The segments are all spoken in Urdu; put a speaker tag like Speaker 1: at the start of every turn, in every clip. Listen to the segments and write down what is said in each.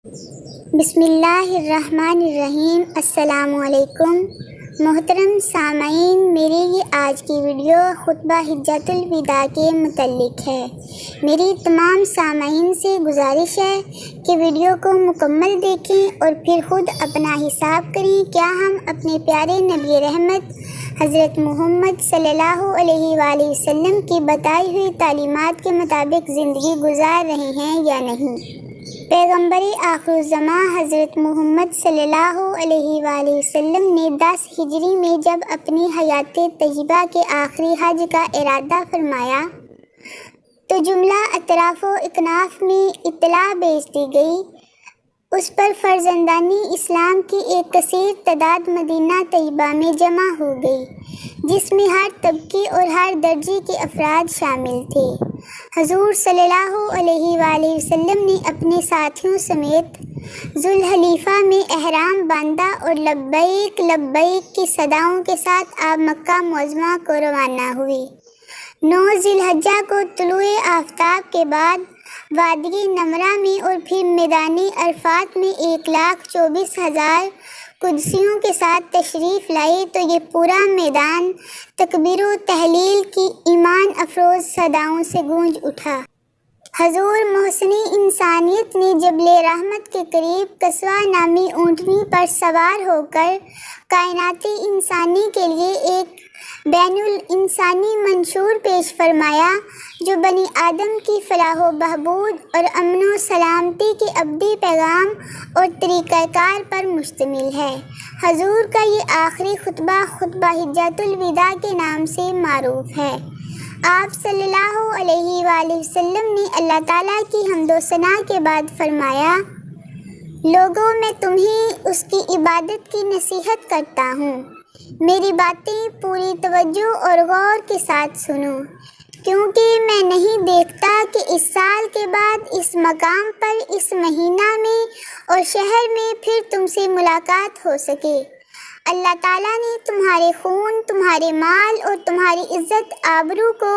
Speaker 1: بسم اللہ الرحمن الرحیم۔ السلام علیکم محترم سامعین، میری یہ آج کی ویڈیو خطبہ حجۃ الوداع کے متعلق ہے۔ میری تمام سامعین سے گزارش ہے کہ ویڈیو کو مکمل دیکھیں اور پھر خود اپنا حساب کریں، کیا ہم اپنے پیارے نبی رحمت حضرت محمد صلی اللہ علیہ وآلہ وسلم کی بتائی ہوئی تعلیمات کے مطابق زندگی گزار رہے ہیں یا نہیں۔ پیغمبر آخر الزماں حضرت محمد صلی اللہ علیہ وآلہ وسلم نے 10 ہجری میں جب اپنی حیات طیبہ کے آخری حج کا ارادہ فرمایا تو جملہ اطراف و اکناف میں اطلاع بھیج دی گئی۔ اس پر فرزندانی اسلام کی ایک کثیر تعداد مدینہ طیبہ میں جمع ہو گئی، جس میں ہر طبقے اور ہر درجے کے افراد شامل تھے۔ حضور صلی اللہ علیہ وآلہ وسلم نے اپنے ساتھیوں سمیت ذوالحلیفہ میں احرام باندھا اور لبیک لبیک کی صداؤں کے ساتھ آپ مکہ معظمہ کو روانہ ہوئے۔ 9 ذی الحجہ کو طلوع آفتاب کے بعد وادی نمرہ میں اور پھر میدان عرفات میں 1,24,000 قدسیوں کے ساتھ تشریف لائے تو یہ پورا میدان تکبیر و تحلیل کی ایمان افروز صداؤں سے گونج اٹھا۔ حضور محسن انسانیت نے جبل رحمت کے قریب قصوہ نامی اونٹنی پر سوار ہو کر کائناتی انسانی کے لیے ایک بین الانسانی منشور پیش فرمایا جو بنی آدم کی فلاح و بہبود اور امن و سلامتی کے ابدی پیغام اور طریقہ کار پر مشتمل ہے۔ حضور کا یہ آخری خطبہ خطبہ حجۃ الوداع کے نام سے معروف ہے۔ آپ صلی اللہ علیہ وآلہ وسلم نے اللہ تعالیٰ کی حمد و ثنا کے بعد فرمایا، لوگوں میں تمہیں اس کی عبادت کی نصیحت کرتا ہوں، میری باتیں پوری توجہ اور غور کے ساتھ سنو، کیونکہ میں نہیں دیکھتا کہ اس سال کے بعد اس مقام پر اس مہینہ میں اور شہر میں پھر تم سے ملاقات ہو سکے۔ اللہ تعالیٰ نے تمہارے خون، تمہارے مال اور تمہاری عزت آبرو کو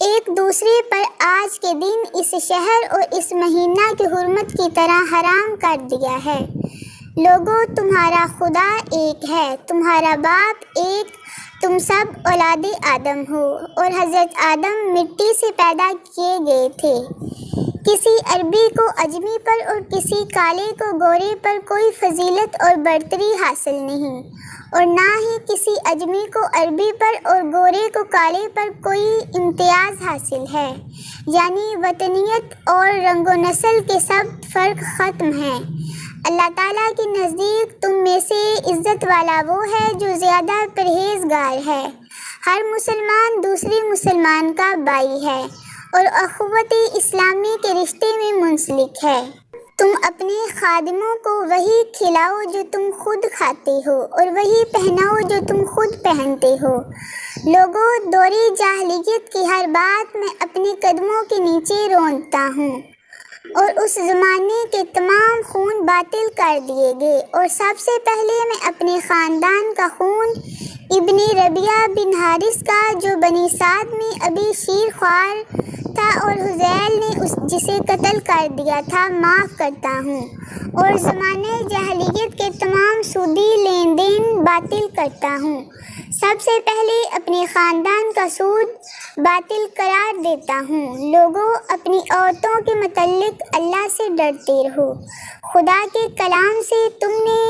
Speaker 1: ایک دوسرے پر آج کے دن اس شہر اور اس مہینہ کی حرمت کی طرح حرام کر دیا ہے۔ لوگوں، تمہارا خدا ایک ہے، تمہارا باپ ایک، تم سب اولاد آدم ہو اور حضرت آدم مٹی سے پیدا کیے گئے تھے۔ کسی عربی کو عجمی پر اور کسی کالے کو گورے پر کوئی فضیلت اور برتری حاصل نہیں، اور نہ ہی کسی عجمی کو عربی پر اور گورے کو کالے پر کوئی امتیاز حاصل ہے، یعنی وطنیت اور رنگ و نسل کے سب فرق ختم ہیں۔ اللہ تعالیٰ کے نزدیک تم میں سے عزت والا وہ ہے جو زیادہ پرہیزگار ہے، ہر مسلمان دوسرے مسلمان کا بھائی ہے اور اخوت اسلامی کے رشتے میں منسلک ہے۔ تم اپنے خادموں کو وہی کھلاؤ جو تم خود کھاتے ہو اور وہی پہناؤ جو تم خود پہنتے ہو۔ لوگوں، دور جاہلیت کی ہر بات میں اپنے قدموں کے نیچے رونتا ہوں، اور اس زمانے کے تمام خون باطل کر دیے گئے، اور سب سے پہلے میں اپنے خاندان کا خون ابن ربیعہ بن حارث کا جو بنی سعد میں ابھی شیر خوار تھا اور حذیل نے جسے قتل کر دیا تھا معاف کرتا ہوں، اور زمانے جاہلیت کے تمام سودی لین دین باطل کرتا ہوں۔ سب سے پہلے اپنے خاندان کا سود باطل قرار دیتا ہوں۔ لوگوں، اپنی عورتوں کے متعلق اللہ سے ڈرتے رہو۔ خدا کے کلام سے تم نے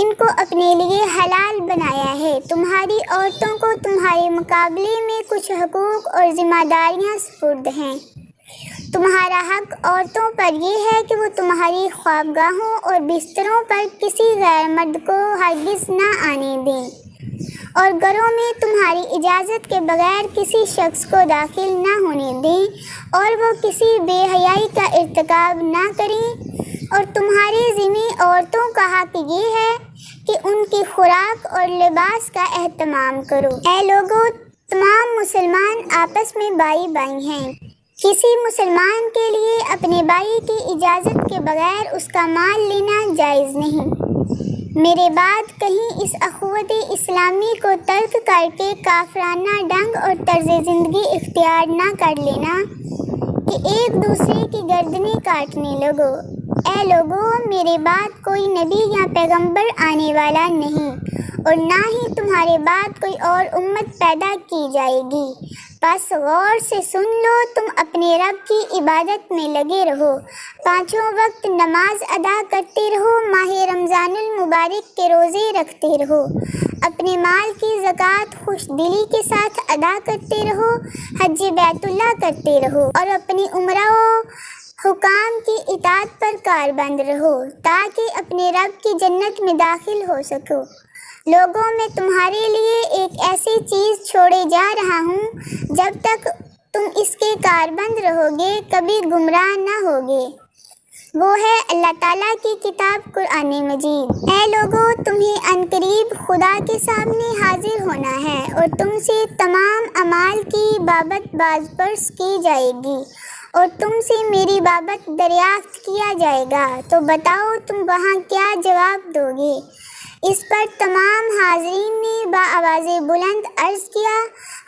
Speaker 1: ان کو اپنے لیے حلال بنایا ہے۔ تمہاری عورتوں کو تمہارے مقابلے میں کچھ حقوق اور ذمہ داریاں سپرد ہیں۔ تمہارا حق عورتوں پر یہ ہے کہ وہ تمہاری خوابگاہوں اور بستروں پر کسی غیر مرد کو ہرگز نہ آنے دیں، اور گھروں میں تمہاری اجازت کے بغیر کسی شخص کو داخل نہ ہونے دیں، اور وہ کسی بے حیائی کا ارتکاب نہ کریں، اور تمہارے ذمہ عورتوں کا حق یہ ہے کہ ان کی خوراک اور لباس کا اہتمام کرو۔ اے لوگوں، تمام مسلمان آپس میں بھائی بھائی ہیں۔ کسی مسلمان کے لیے اپنے بھائی کی اجازت کے بغیر اس کا مال لینا جائز نہیں۔ میرے بعد کہیں اس اخوت اسلامی کو ترک کر کے کافرانہ ڈھنگ اور طرز زندگی اختیار نہ کر لینا کہ ایک دوسرے کی گردنیں کاٹنے لگو۔ اے لوگوں، میرے بعد کوئی نبی یا پیغمبر آنے والا نہیں، اور نہ ہی تمہارے بعد کوئی اور امت پیدا کی جائے گی، بس غور سے سن لو، تم اپنے رب کی عبادت میں لگے رہو، پانچوں وقت نماز ادا کرتے رہو، ماہ رمضان المبارک کے روزے رکھتے رہو، اپنے مال کی زکوٰۃ خوش دلی کے ساتھ ادا کرتے رہو، حج بیت اللہ کرتے رہو، اور اپنی عمرہ و حکام کی اطاعت پر کاربند رہو، تاکہ اپنے رب کی جنت میں داخل ہو سکو۔ لوگوں، میں تمہارے لیے ایک ایسی چیز چھوڑے جا رہا ہوں، جب تک تم اس کے کاربند رہو گے کبھی گمراہ نہ ہوگے، وہ ہے اللہ تعالیٰ کی کتاب قرآن مجید۔ اے لوگوں، تمہیں عنقریب خدا کے سامنے حاضر ہونا ہے، اور تم سے تمام اعمال کی بابت باز پرس کی جائے گی، اور تم سے میری بابت دریافت کیا جائے گا، تو بتاؤ تم وہاں کیا جواب دو گے؟ اس پر تمام حاضرین نے بآواز بلند عرض کیا،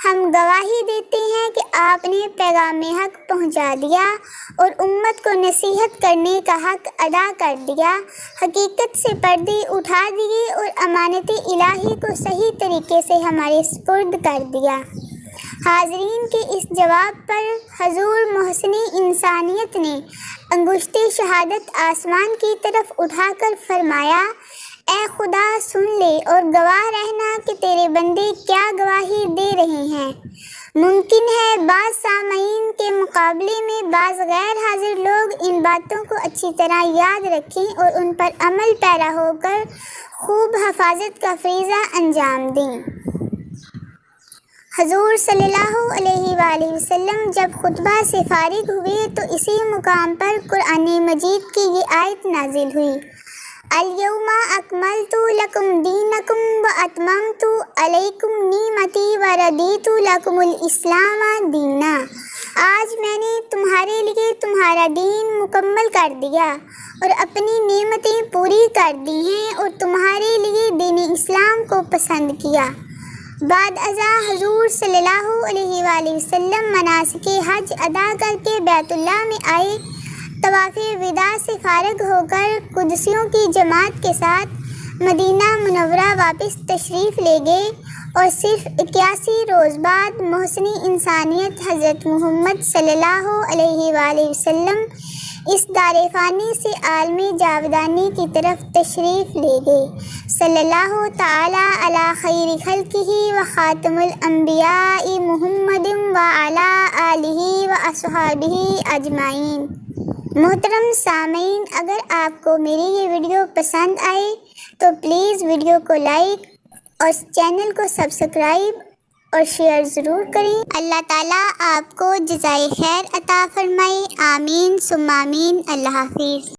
Speaker 1: ہم گواہی دیتے ہیں کہ آپ نے پیغام حق پہنچا دیا اور امت کو نصیحت کرنے کا حق ادا کر دیا، حقیقت سے پردے اٹھا دیے اور امانت الہی کو صحیح طریقے سے ہمارے سپرد کر دیا۔ حاضرین کے اس جواب پر حضور محسن انسانیت نے انگشت شہادت آسمان کی طرف اٹھا کر فرمایا، اے خدا، سن لے اور گواہ رہنا کہ تیرے بندے کیا گواہی دے رہے ہیں۔ ممکن ہے بعض سامعین کے مقابلے میں بعض غیر حاضر لوگ ان باتوں کو اچھی طرح یاد رکھیں اور ان پر عمل پیرا ہو کر خوب حفاظت کا فریضہ انجام دیں۔ حضور صلی اللہ علیہ وآلہ وسلم جب خطبہ سے فارغ ہوئے تو اسی مقام پر قرآن مجید کی یہ آیت نازل ہوئی، الیوم اکملت لکم دینکم واتممت علیکم نعمتی ورضیت لکم الاسلام دینا۔ آج میں نے تمہارے لیے تمہارا دین مکمل کر دیا اور اپنی نعمتیں پوری کر دی ہیں اور تمہارے لیے دین اسلام کو پسند کیا۔ بعد ازاں حضور صلی اللہ علیہ وآلہ وسلم مناسک حج ادا کر کے بیت اللہ میں آئے، طواف وداع سے فارغ ہو کر قدسیوں کی جماعت کے ساتھ مدینہ منورہ واپس تشریف لے گئے، اور صرف 81 روز بعد محسن انسانیت حضرت محمد صلی اللہ علیہ وآلہ وسلم اس دار فانی سے عالم جاودانی کی طرف تشریف لے گئے، صلی اللہ تعالی علی خیر خلقہ و خاتم الانبیاء محمد وعلی آلہ و اصحابہ اجمعین۔ محترم سامعین، اگر آپ کو میری یہ ویڈیو پسند آئے تو پلیز ویڈیو کو لائک اور چینل کو سبسکرائب اور شیئر ضرور کریں۔ اللہ تعالیٰ آپ کو جزائے خیر عطا فرمائے، آمین ثم آمین۔ اللہ حافظ۔